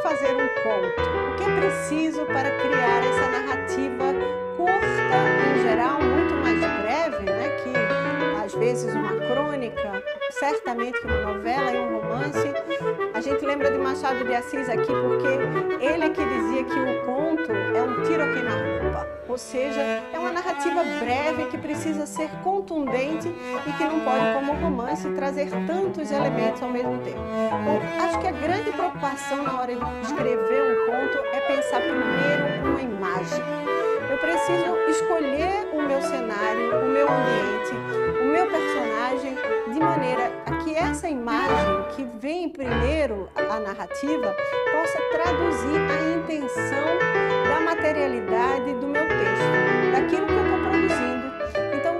fazer um conto? O que é preciso para criar essa narrativa curta, em geral, muito mais breve, né? Que às vezes uma crônica, certamente que uma novela e um romance. A gente lembra de Machado de Assis aqui porque ele é que dizia que o conto é um tiro a queima-roupa, ou seja, é uma narrativa breve que precisa ser contundente e que não pode, como romance, trazer tantos elementos ao mesmo tempo. Bom, acho que a grande preocupação na hora de escrever um conto é pensar primeiro uma imagem. Eu preciso escolher o meu cenário, o meu ambiente, o meu personagem, de maneira a que essa imagem que vem primeiro à narrativa possa traduzir a intenção da materialidade do meu texto, daquilo que eu estou produzindo. Então,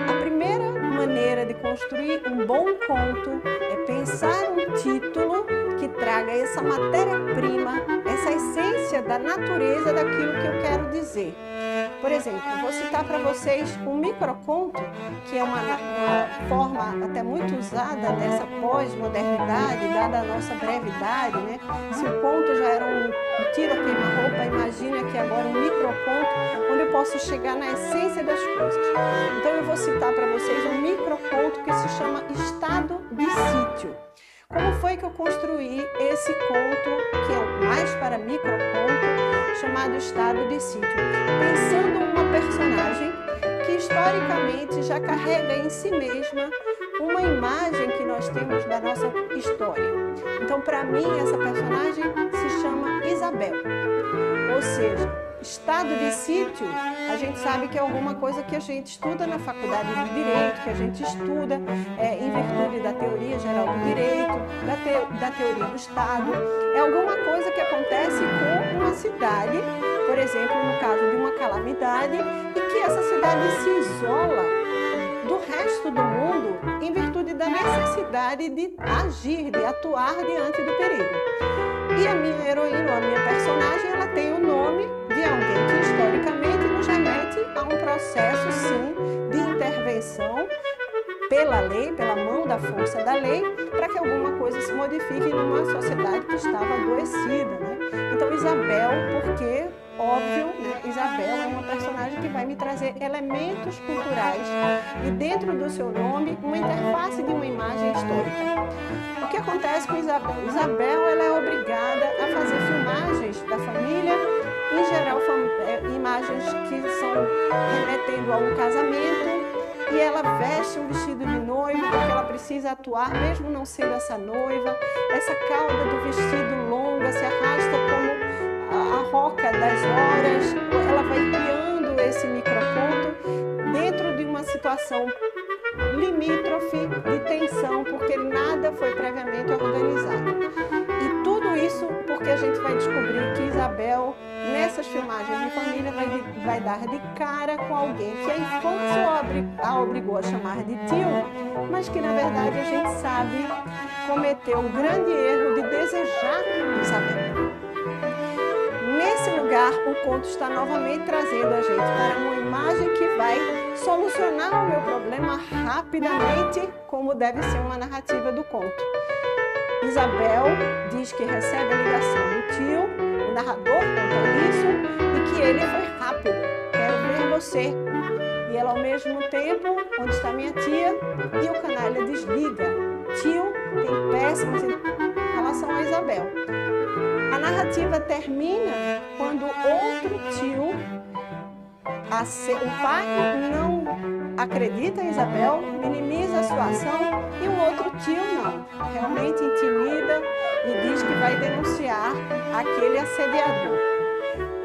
a primeira maneira de construir um bom conto é pensar um título que traga essa matéria-prima, essa essência da natureza daquilo que eu quero dizer. Por exemplo, vou citar para vocês um microconto, que é uma forma até muito usada nessa pós-modernidade, dada a nossa brevidade, né? Se o conto já era um tiro a queima-roupa, imagine aqui agora um microconto, onde eu posso chegar na essência das coisas. Então eu vou citar para vocês um microconto que se chama Estado de Sítio. Como foi que eu construí esse conto, que é mais para microconto, chamado Estado de Sítio? Pensando uma personagem que historicamente já carrega em si mesma uma imagem que nós temos da nossa história. Então, para mim, essa personagem se chama Isabel. Ou seja, estado de sítio, a gente sabe que é alguma coisa que a gente estuda na faculdade de Direito, que a gente estuda em virtude da teoria geral do direito, da teoria do Estado. É alguma coisa que acontece com uma cidade, por exemplo, no caso de uma calamidade, e que essa cidade se isola do resto do mundo em virtude da necessidade de agir, de atuar diante do perigo. E a minha heroína, a minha personagem, ela tem o nome de alguém que historicamente nos remete a um processo, sim, de intervenção pela lei, pela mão da força da lei, para que alguma coisa se modifique numa sociedade que estava adoecida, né? Então Isabel, porque, óbvio, né, Isabel é uma personagem que vai me trazer elementos culturais e dentro do seu nome uma interface de uma imagem histórica. O que acontece com Isabel? Isabel ela é obrigada a fazer filmagens da família, em geral imagens que são remetendo a um casamento, e ela veste um vestido de noiva porque ela precisa atuar, mesmo não sendo essa noiva. Essa cauda do vestido longa se arrasta como a roca das horas. Ela vai criando esse microconto dentro de uma situação limítrofe de tensão, porque nada foi previamente organizado. E tudo isso porque a gente vai descobrir que Isabel, nessas filmagens de família, vai dar de cara com alguém que a infância a obrigou a chamar de tio, mas que na verdade a gente sabe cometeu o grande erro de desejar Isabel. Nesse lugar, o conto está novamente trazendo a gente para uma imagem que vai solucionar o meu problema rapidamente, como deve ser uma narrativa do conto. Isabel diz que recebe a ligação do tio, o narrador conta isso, e que ele foi rápido, quero ver você. E ela ao mesmo tempo, onde está minha tia? E o canalha desliga. Tio tem péssimas em relação a Isabel. A narrativa termina quando outro tio, o pai não acredita em Isabel, minimiza a situação, e um outro tio não, realmente intimida e diz que vai denunciar aquele assediador.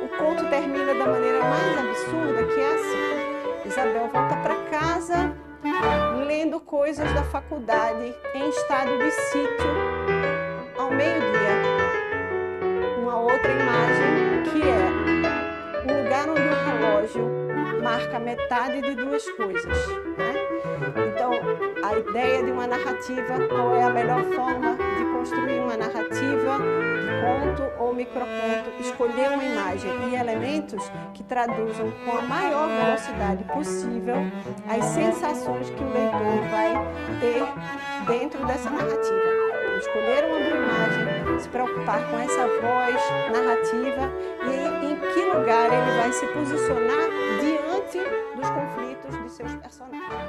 O conto termina da maneira mais absurda, que é assim: Isabel volta para casa lendo coisas da faculdade em estado de sítio ao meio-dia. Uma outra imagem que é um lugar onde o relógio marca metade de duas coisas, né? Então, a ideia de uma narrativa, qual é a melhor forma de construir uma narrativa de conto ou microconto? Escolher uma imagem e elementos que traduzam com a maior velocidade possível as sensações que o leitor vai ter dentro dessa narrativa. Escolher uma boa imagem, se preocupar com essa voz narrativa e em que lugar ele vai se posicionar diante dos conflitos de seus personagens.